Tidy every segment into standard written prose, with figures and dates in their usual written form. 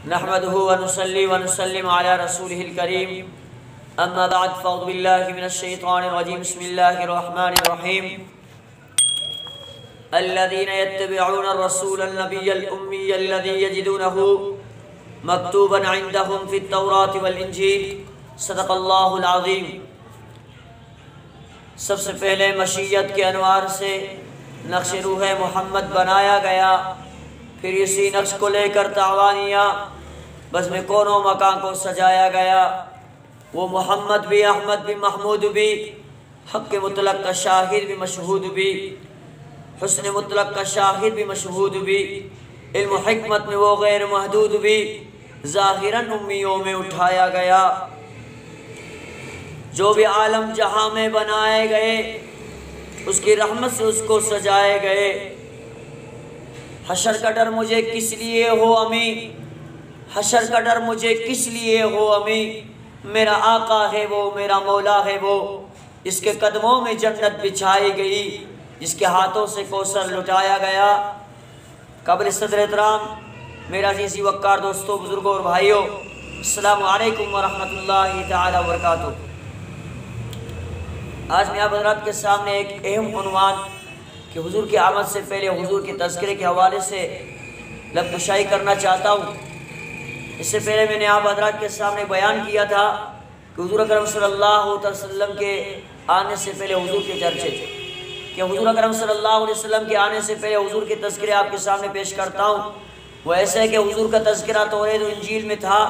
نحمده ونصلي ونسلم على رسوله الكريم أما بعد فأعوذ بالله من الشيطان الرجيم بسم الله الرحمن الرحيم الذين يتبعون الرسول النبي الأمي الذي يجدونه مكتوبا عندهم في التوراة والإنجيل صدق الله العظيم۔ سب سے پہلے مشیت کے انوار سے نقش روح محمد بنایا گیا، پھر اسی نقش کو لے کر تعوانیہ بزم کون و مکان کو سجایا گیا۔ وہ محمد بھی، احمد بھی، محمود بھی، حق مطلق کا شاہد بھی، مشہود بھی، حسن مطلق کا شاہد بھی، مشہود بھی، علم و حکمت میں وہ غیر محدود بھی، ظاہراً امیوں میں اٹھایا گیا۔ جو بھی عالم جہاں میں بنائے گئے اس کی رحمت سے اس کو سجائے گئے۔ حشر کا ڈر مجھے کس لیے ہو امی، حشر کا ڈر مجھے کس لیے ہو امی، میرا آقا ہے وہ، میرا مولا ہے وہ، جس کے قدموں میں جنت بچھائی گئی، جس کے ہاتھوں سے کوثر لٹایا گیا۔ قبل صدر احترام میرا عزیزی وقار دوستوں، بزرگوں اور بھائیوں، السلام علیکم ورحمۃ اللہ تعالی وبرکاتہ۔ آج میں آپ حضرات کے سامنے ایک اہم عنوان کہ حضور کی آمد سے پہلے حضور کے تذکرے کے حوالے سے لب گشائی کرنا چاہتا ہوں۔ اس سے پہلے میں نے آپ حضرات کے سامنے بیان کیا تھا کہ حضور اکرم صلی اللہ علیہ وسلم کے آنے سے پہلے حضور کے چرچے تھے، کہ حضور اکرم صلی اللہ علیہ وسلم کے آنے سے پہلے حضور کے تذکرے آپ کے سامنے پیش کرتا ہوں۔ وہ ایسے ہے کہ حضور کا تذکرہ توریت اور انجیل میں تھا،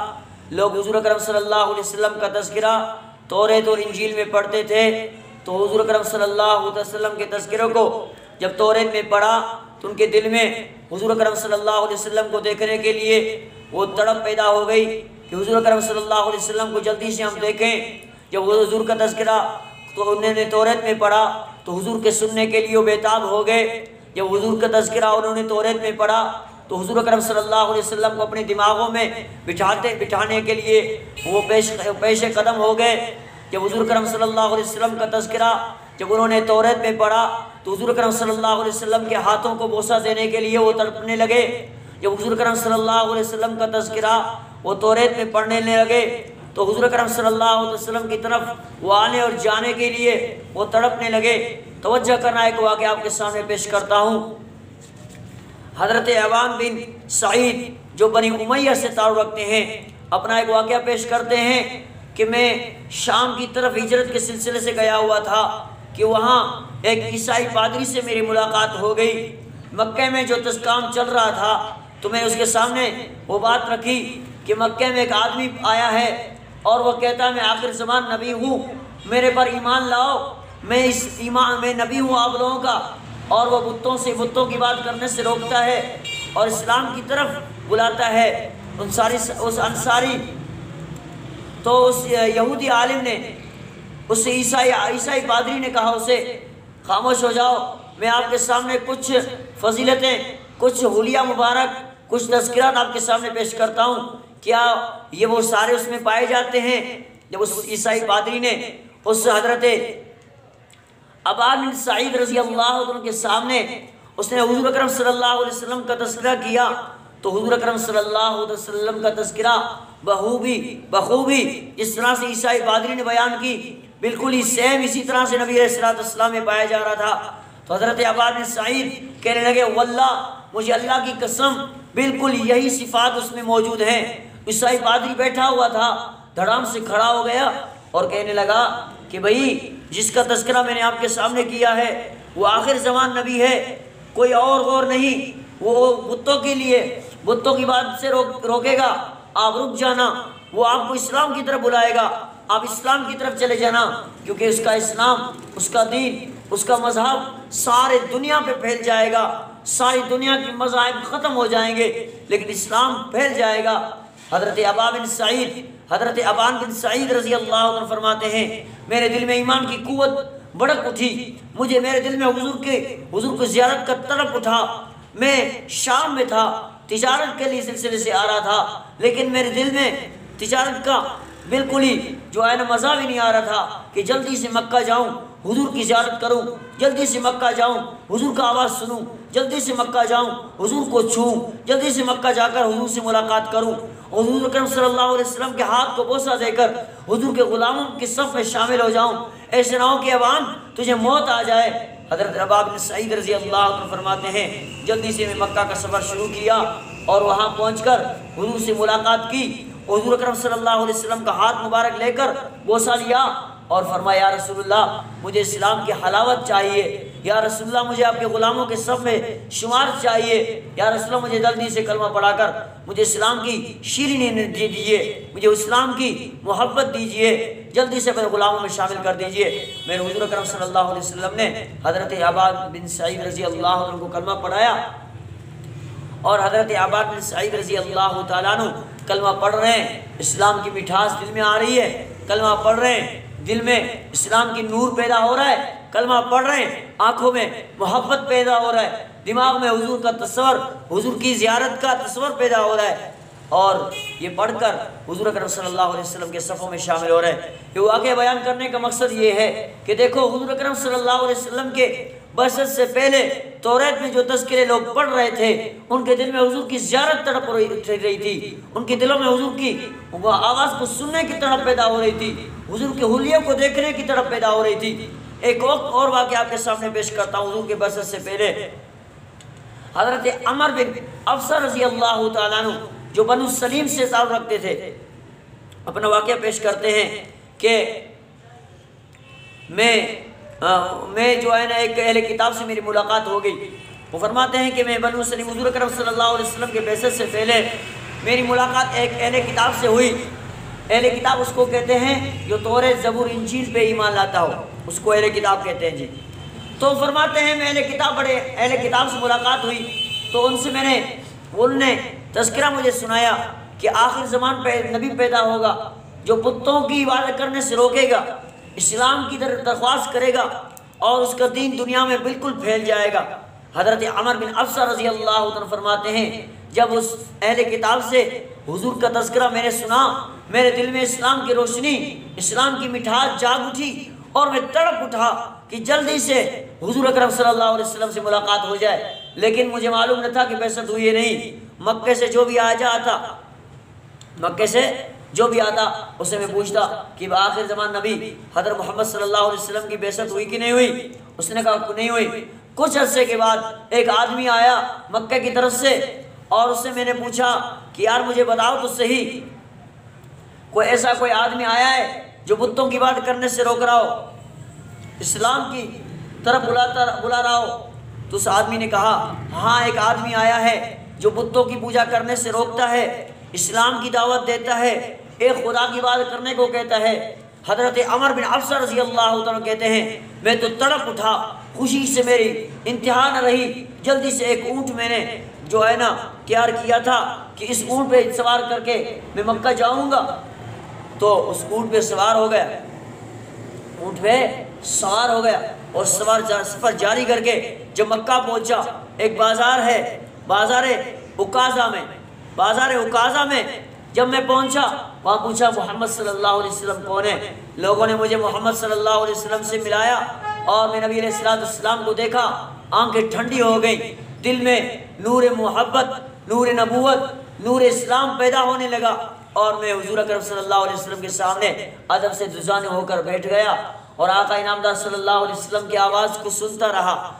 لوگ حضور اکرم صلی اللہ علیہ وسلم کا تذکرہ توریت اور انجیل میں پڑھتے تھے، تو حضور اکرم صلی اللہ علیہ وسلم کے تذکروں کو جب توریت میں پڑھا تو ان کے دل میں حضور اکرم صلی اللہ علیہ وسلم کو دیکھنے کے لیے وہ تڑپ پیدا ہو گئی کہ حضور اکرم صلی اللہ علیہ وسلم کو جلدی سے ہم دیکھیں۔ جب حضور کا تذکرہ تو انہوں نے توریت میں پڑھا تو حضور کے سننے کے لیے وہ بیتاب ہو گئے۔ جب حضور کا تذکرہ انہوں نے توریت میں پڑھا تو حضور اکرم صلی اللہ علیہ وسلم کو اپنے دماغوں میں بٹھانے کے لیے وہ پیش قدم ہو گئے۔ جب حضور اکرم صلی اللہ علیہ وسلم کا تذکرہ جب انہوں نے توریت میں پڑھا تو حضور اکرم صلی اللہ علیہ وسلم کے ہاتھوں کو بوسہ دینے کے لیے وہ تڑپنے لگے۔ جب حضور اکرم صلی اللہ علیہ وسلم کا تذکرہ وہ توریت میں پڑھنے لگے تو حضور اکرم صلی اللہ علیہ وسلم کی طرف وہ آنے اور جانے کے لیے وہ تڑپنے لگے۔ توجہ کرنا ایک واقعہ آپ کے سامنے پیش کرتا ہوں۔ حضرت عوان بن سعید جو بنی امیہ سے تعلق رکھتے ہیں، اپنا ایک واقعہ پیش کرتے ہیں کہ میں شام کی طرف ہجرت کے سلسلے سے گیا ہوا تھا کہ وہاں ایک عیسائی پادری سے میری ملاقات ہو گئی۔ مکہ میں جو کام چل رہا تھا تو میں اس کے سامنے وہ بات رکھی کہ مکہ میں ایک آدمی آیا ہے اور وہ کہتا ہے میں آخر زمان نبی ہوں، میرے پر ایمان لاؤ، میں نبی ہوں آپ لوگوں کا، اور وہ بتوں کی بات کرنے سے روکتا ہے اور اسلام کی طرف بلاتا ہے۔ اس انصاری تو اس یہودی عالم نے اس عیسائی پادری نے کہا اسے خاموش ہو جاؤ، میں آپ کے سامنے کچھ فضیلتیں، کچھ حلیہ مبارک، کچھ تذکرات آپ کے سامنے پیش کرتا ہوں، کیا یہ وہ سارے اس میں پائے جاتے ہیں؟ جب اس عیسائی پادری نے اس حضرت عبان بن سعید رضی اللہ عنہ کے سامنے اس نے حضور اکرم صلی اللہ علیہ وسلم کا تذکرہ کیا تو حضور اکرم صلی اللہ علیہ وسلم کا تذکرہ بخوبی جس طرح سے عیسائی پادری نے بیان کی بالکل ہی سیم اسی طرح سے نبی علیہ السلام میں پایا جا رہا تھا۔ تو حضرت عبان بن سعید کہنے لگے واللہ مجھے اللہ کی قسم بالکل یہی صفات اس میں موجود ہیں۔ عیسائی پادری بیٹھا ہوا تھا، دھڑام سے کھڑا ہو گیا اور کہنے لگا کہ بھئی جس کا تذکرہ میں نے آپ کے سامنے کیا ہے وہ آخر زمان نبی ہے، کوئی اور غور نہیں، وہ بتوں کے لیے بتوں کی بات سے روکے گا، آپ رک جانا، وہ آپ کو اسلام کی طرف بلائے گا، آپ اسلام کی طرف چلے جانا، کیونکہ اس کا اسلام، اس کا دین، اس کا مذہب سارے دنیا پہ پھیل جائے گا، ساری دنیا کے مذاہب ختم ہو جائیں گے لیکن اسلام پھیل جائے گا۔ حضرت عبان بن سعید رضی اللہ عنہ فرماتے ہیں میرے دل میں ایمان کی قوت بڑک اٹھی، میرے دل میں حضور کو زیارت کا طلب اٹھا۔ میں شام میں تھا، تجارت کے لیے سلسلے سے آ رہا تھا، لیکن میرے دل میں تجارت کا بالکل ہی جو ہے نا مزہ بھی نہیں آ رہا تھا کہ جلدی سے مکہ جاؤں، حضور کی زیارت کروں، جلدی سے مکہ جاؤں، حضور کا آواز سنوں، جلدی سے مکہ جاؤں، حضور کو چھوں، جلدی سے مکہ جا کر حضور سے ملاقات کروں، حضور اکرم صلی اللہ علیہ وسلم کے ہاتھ کو بوسہ دے کر حضور کے غلاموں کی صف میں شامل ہو جاؤں، ایسے نہ ہو کہ عوام تجھے موت آ جائے۔ حضرت رباح بن سعید رضی اللہ عنہ فرماتے ہیں جلدی سے میں مکہ کا سفر شروع کیا اور وہاں پہنچ کر حضور سے ملاقات کی، حضور اکرم صلی اللہ علیہ وسلم کا ہاتھ مبارک لے کر بوسہ لیا اور فرمایا یا رسول اللہ مجھے اسلام کی حلاوت چاہیے، یا رسول اللہ مجھے آپ کے غلاموں کے صف میں شمار چاہیے، یا رسول اللہ مجھے جلدی سے کلمہ پڑھا کر مجھے اسلام کی شیرینی دے دیجیے، مجھے اسلام کی محبت دیجیے، جلدی سے میرے غلاموں میں شامل کر دیجیے۔ میرے حضور اکرم صلی اللہ علیہ وسلم نے حضرت عباد بن سعید رضی اللہ عنہ کو کلمہ پڑھایا اور حضرت عباد بن سعید رضی اللہ تعالیٰ عنہ کلمہ پڑھ رہے ہیں، اسلام کی مٹھاس دل میں آ رہی ہے، کلمہ پڑھ رہے ہیں، دل میں اسلام کی نور پیدا ہو رہا ہے، کلمہ پڑھ رہے ہیں، آنکھوں میں محبت پیدا ہو رہا ہے، دماغ میں حضور کا تصور، حضور کی زیارت کا تصور پیدا ہو رہا ہے، اور یہ پڑھ کر حضور اکرم صلی اللہ علیہ وسلم کے صفوں میں شامل ہو رہے ہیں۔ یہ واقعہ بیان کرنے کا مقصد یہ ہے کہ دیکھو حضور اکرم صلی اللہ علیہ وسلم کے بعثت سے پہلے توریت میں جو تذکرے لوگ پڑھ رہے تھے ان کے دل میں حضور کی زیارت تڑپ رہی تھی، ان کے دلوں میں حضور کی آواز کو سننے کی تڑپ پیدا ہو رہی تھی، حضور کے حلیوں کو دیکھنے کی تڑپ پیدا ہو رہی تھی۔ ایک وقت اور واقعہ آپ کے سامنے پیش کرتا ہوں حضور کے بعثت سے پہلے۔ حضرت عمر بن افسہ رضی اللہ تعالیٰ عنہ جو بنو سلیم سے تعلق رکھتے تھے اپنا واقعہ پیش کرتے ہیں کہ میں جو ہے نا ایک اہل کتاب سے میری ملاقات ہو گئی۔ وہ فرماتے ہیں کہ میں بنو سلیم حضور اکرم صلی اللہ علیہ وسلم کے بعثت سے پہلے میری ملاقات ایک اہل کتاب سے ہوئی۔ اہل کتاب اس کو کہتے ہیں جو توریت زبور انجیل پہ ایمان لاتا ہو، اس کو اہل کتاب کہتے ہیں جی۔ تو فرماتے ہیں میں اہل کتاب سے ملاقات ہوئی تو ان سے انہوں نے تذکرہ مجھے سنایا کہ آخر زمان پہ نبی پیدا ہوگا جو بتوں کی عبادت کرنے سے روکے گا، اسلام کی درخواست کرے گا اور اس کا دین دنیا میں بالکل پھیل جائے گا۔ حضرت عمر بن افسہ رضی اللہ عنہ فرماتے ہیں جب اس اہل کتاب سے حضور کا تذکرہ میں نے سنا میرے دل میں اسلام کی روشنی، اسلام کی مٹھاس جاگ اٹھی اور میں تڑپ اٹھا کہ جلدی سے حضور اکرم صلی اللہ علیہ وسلم سے ملاقات ہو جائے، لیکن مجھے معلوم نہ تھا کہ بعثت ہوئی نہیں۔ مکے سے جو بھی آتا اسے میں پوچھتا کہ آخر زمان نبی حضرت محمد صلی اللہ علیہ وسلم کی بعثت ہوئی کہ نہیں ہوئی؟ اس نے کہا نہیں ہوئی۔ کچھ عرصے کے بعد ایک آدمی آیا مکہ کی طرف سے اور اس سے میں نے پوچھا کہ یار مجھے بتاؤ تو صحیح کوئی آدمی آیا ہے جو بتوں کی بات کرنے سے روک رہا ہو، اسلام کی طرف بلا رہا ہو؟ تو اس آدمی نے کہا ہاں ایک آدمی آیا ہے جو بتوں کی پوجا کرنے سے روکتا ہے، اسلام کی دعوت دیتا ہے، ایک خدا کی بات کرنے کو کہتا ہے۔ حضرت عمر بن افسہ رضی اللہ عنہ کہتے ہیں میں تو تڑپ اٹھا، خوشی سے میری انتہا نہ رہی، جلدی سے ایک اونٹ میں نے جو ہے نا تیار کیا تھا کہ اس اونٹ پہ سوار کر کے میں مکہ جاؤں گا۔ تو اس اونٹ پہ سوار ہو گیا اور سفر جاری کر کے جب مکہ پہنچا، ایک بازار ہے بازار عکاظہ میں جب میں پہنچا وہاں پوچھا محمد صلی اللہ علیہ وسلم کون ہے؟ لوگوں نے مجھے محمد صلی اللہ علیہ وسلم سے ملایا اور میں نبی علیہ السلام کو دیکھا، آنکھیں ٹھنڈی ہو گئیں، دل میں نور محبت، نور نبوت، نور اسلام پیدا ہونے لگا اور میں حضور اکرم صلی اللہ علیہ وسلم کے سامنے ادب سے دزانے ہو کر بیٹھ گیا اور آقا انعامدار صلی اللہ علیہ وسلم کی آواز کو سنتا رہا،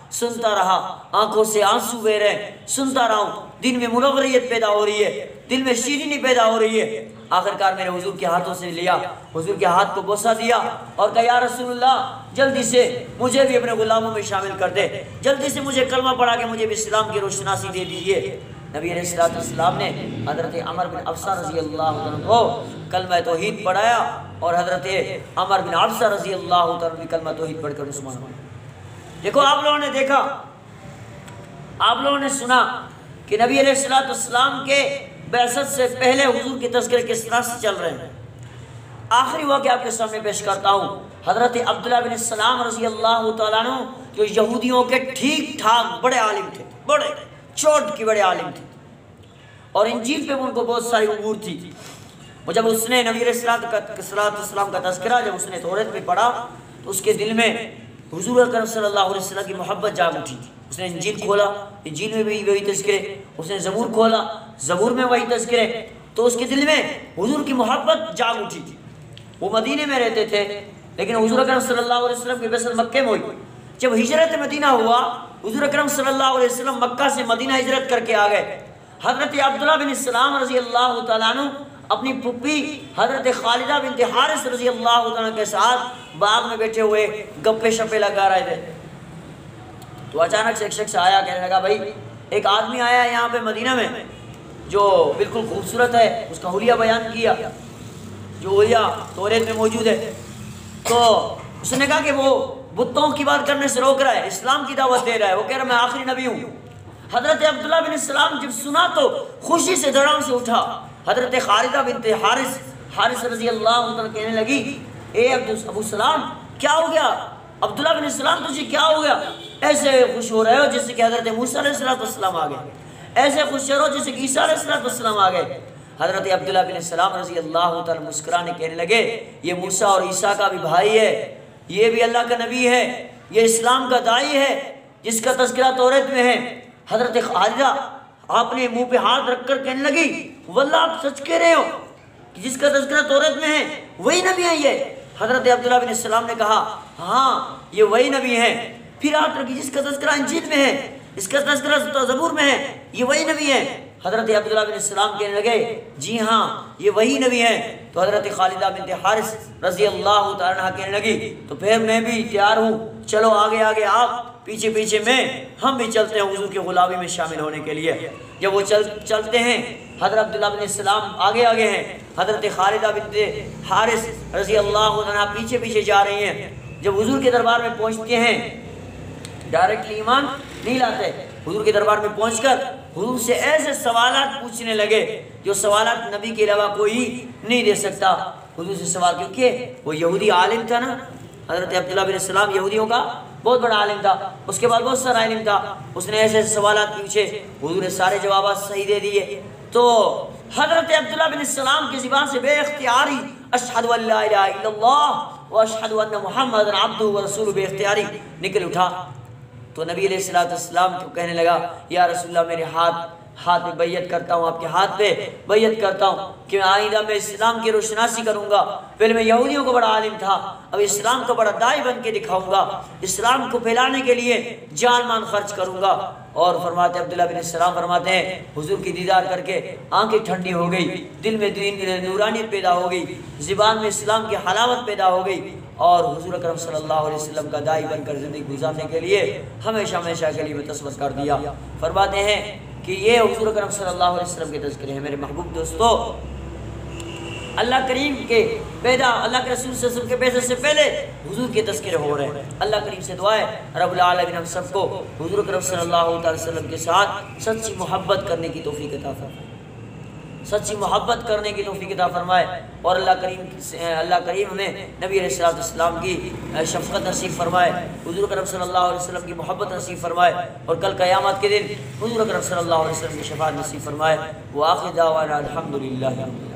آنکھوں سے آنسو بہ رہے، سنتا رہا ہوں، دل میں منوریت پیدا ہو رہی ہے، دل میں شیرینی پیدا ہو رہی ہے۔ آخرکار میں نے حضور کے ہاتھوں سے لیا، حضور کے ہاتھ کو بوسہ دیا اور کہا یا رسول اللہ جلدی سے مجھے بھی اپنے غلاموں میں شامل کر دے، جلدی سے مجھے کلمہ پڑھا کے مجھے بھی اسلام کی روشناسی دے دیجیے۔ نبی علیہ السلام نے حضرت عمر بن افسہ رضی اللہ عنہ کو کلمہ توحید پڑھایا اور حضرت عمر بن افسہ رضی اللہ عنہ بھی کلمہ توحید پڑھ کر مسلمان ہوئے۔ دیکھو آپ لوگوں نے دیکھا، آپ لوگوں نے سنا کہ نبی علیہ السلام کے بعثت سے پہلے حضور کی تذکرے کس طرح سے چل رہے ہیں۔ آخری واقعہ آپ کے سامنے پیش کرتا ہوں، حضرت عبداللہ بن السلام رضی اللہ تعالیٰ عنہ جو یہودیوں کے ٹھیک ٹھاک بڑے عالم تھے، بڑے چوٹ کی بڑے عالم تھے اور انجیل پہ ان کو بہت ساری امور تھی۔ وہ جب اس نے نبی علیہ السلام کا تذکرہ جب اس نے توریت میں پڑھا تو اس کے دل میں حضور اکرم صلی اللہ علیہ وسلم کی محبت جاگ اٹھی تھی، اس نے انجیل کھولا، انجیل میں بھی وہی تذکرے، اس نے زبور کھولا، زبور میں وہی تذکرے، تو اس کے دل میں حضور کی محبت جاگ اٹھی تھی۔ وہ مدینے میں رہتے تھے لیکن حضور اکرم صلی اللہ علیہ وسلم کی بعثت مکے میں ہوئی۔ جب ہجرت مدینہ ہوا، حضور اکرم صلی اللہ علیہ وسلم مکہ سے مدینہ ہجرت کر کے آ گئے۔ حضرت عبداللہ بن سلام رضی اللہ تعالیٰ عنہ اپنی پھپھی حضرت خالدہ بنت حارث رضی اللہ تعالیٰ کے ساتھ باغ میں بیٹھے ہوئے گپے شپے لگا رہے تھے، تو اچانک سے ایک شخص آیا، کہنے لگا بھائی ایک آدمی آیا ہے یہاں پہ مدینہ میں جو بالکل خوبصورت ہے، اس کا حلیہ بیان کیا جو حلیہ توریت میں موجود ہے۔ تو اس نے کہا کہ وہ بتوں کی بات کرنے سے روک رہا ہے، اسلام کی دعوت دے رہا ہے، وہ کہہ رہا میں آخری نبی ہوں۔ حضرت عبداللہ بن السلام جب سنا تو خوشی سے دھڑام سے اٹھا۔ حضرت خالدہ بنت حارث رضی اللہ عنہ کہنے لگی اے ابو سلام کیا ہو گیا؟ عبداللہ بن السلام تجھے کیا ہو گیا؟ ایسے خوش ہو رہے ہو جیسے کہ حضرت موسیٰ علیہ السلام آ گئے، ایسے خوش ہو جیسے کہ عیسیٰ علیہ السلام آ گئے۔ حضرت عبداللہ بن السلام رضی اللہ تعالی مسکرانے کہنے لگے یہ موسیٰ اور عیسیٰ کا بھی بھائی ہے، یہ بھی اللہ کا نبی ہے، یہ اسلام کا داعی ہے جس کا تذکرہ توریت میں ہے۔ حضرت خالدہ آپ نے منہ پہ ہاتھ رکھ کر کہنے لگی واللہ آپ سچ کہہ رہے ہو کہ جس کا تذکرہ توریت میں ہے وہی نبی ہے یہ؟ حضرت عبداللہ بن السلام نے کہا ہاں یہ وہی نبی ہے۔ پھر ہاتھ رکھی جس کا تذکرہ انجیل میں ہے، اس کا تذکرہ زبور میں ہے، یہ وہی نبی ہے؟ حضرت عبداللہ بن السلام کہنے لگے جی ہاں یہ وہی نبی ہے۔ تو حضرت خالدہ بنت حارث رضی اللہ تعالیٰ عنہ کہنے لگی تو پھر میں بھی تیار ہوں، چلو آگے آگے آپ پیچھے پیچھے میں، ہم بھی چلتے ہیں حضور کی غلامی میں شامل ہونے کے لیے۔ جب وہ چلتے ہیں حضرت عبداللہ بن السلام آگے آگے ہیں، حضرت خالدہ بنت حارث رضی اللہ عنہ پیچھے پیچھے جا رہی ہیں۔ جب حضور کے دربار میں پہنچتے ہیں ڈائریکٹلی ایمان نہیں لاتے، حضور کے دربار میں پہنچ کر حضور سے ایسے سوالات پوچھنے لگے جو سوالات نبی کے علاوہ کوئی نہیں دے سکتا۔ حضور سے سوال، کیونکہ وہ یہودی عالم تھا نا، حضرت عبداللہ بن السلام یہودیوں کا بہت بڑا عالم تھا، اس کے بعد بہت سارا علم تھا، اس نے ایسے سوالات پوچھے، حضور نے سارے جوابات صحیح دے دیے۔ تو حضرت عبداللہ بن السلام کی زبان سے بے اختیاری اشہد ان لا الہ الا اللہ و اشہد ان محمد عبدہ و رسولہ بے اختیاری نکل اٹھا۔ تو نبی علیہ السلام کو کہنے لگا یا رسول اللہ میرے ہاتھ میں بیعت کرتا ہوں، آپ کے ہاتھ پہ بیعت کرتا ہوں کہ آئندہ میں اسلام کی روشناسی کروں گا۔ پہلے میں یہودیوں کو بڑا عالم تھا، اب اسلام کا بڑا داعی بن کے دکھاؤں گا، اسلام کو پھیلانے کے لیے جان مان خرچ کروں گا۔ اور فرماتے عبداللہ بن السلام فرماتے ہیں حضور کی دیدار کر کے آنکھیں ٹھنڈی ہو گئی، دل میں نورانیت پیدا ہو گئی، زبان میں اسلام کی حلاوت پیدا ہو گئی، اور حضور اکرم صلی اللہ علیہ وسلم کا داعی بن کر زندگی گزارنے کے لیے ہمیشہ ہمیشہ کے لیے متصور کر دیا۔ فرماتے ہیں کہ یہ حضور اکرم صلی اللہ علیہ وسلم کے تذکرے ہیں۔ میرے محبوب دوستو، اللہ کریم کے اللہ کے رسول صلی اللہ علیہ وسلم کے بیعت سے پہلے حضور کے تذکرے ہو رہے ہیں۔ اللہ کریم سے دعا ہے رب العالمین ہم سب کو حضور اکرم صلی اللہ علیہ وسلم کے ساتھ سچی محبت کرنے کی توفیق عطا فرمائے، سچی محبت کرنے کی توفیق عطا فرمائے، اور اللہ کریم ہمیں نبی علیہ السلام کی شفقت نصیب فرمائے، حضور اکرم صلی اللہ علیہ وسلم کی محبت نصیب فرمائے، اور کل قیامت کے دن حضور اکرم صلی اللہ علیہ وسلم کی شفاعت نصیب فرمائے۔ وآخر دعوانا الحمدللہ۔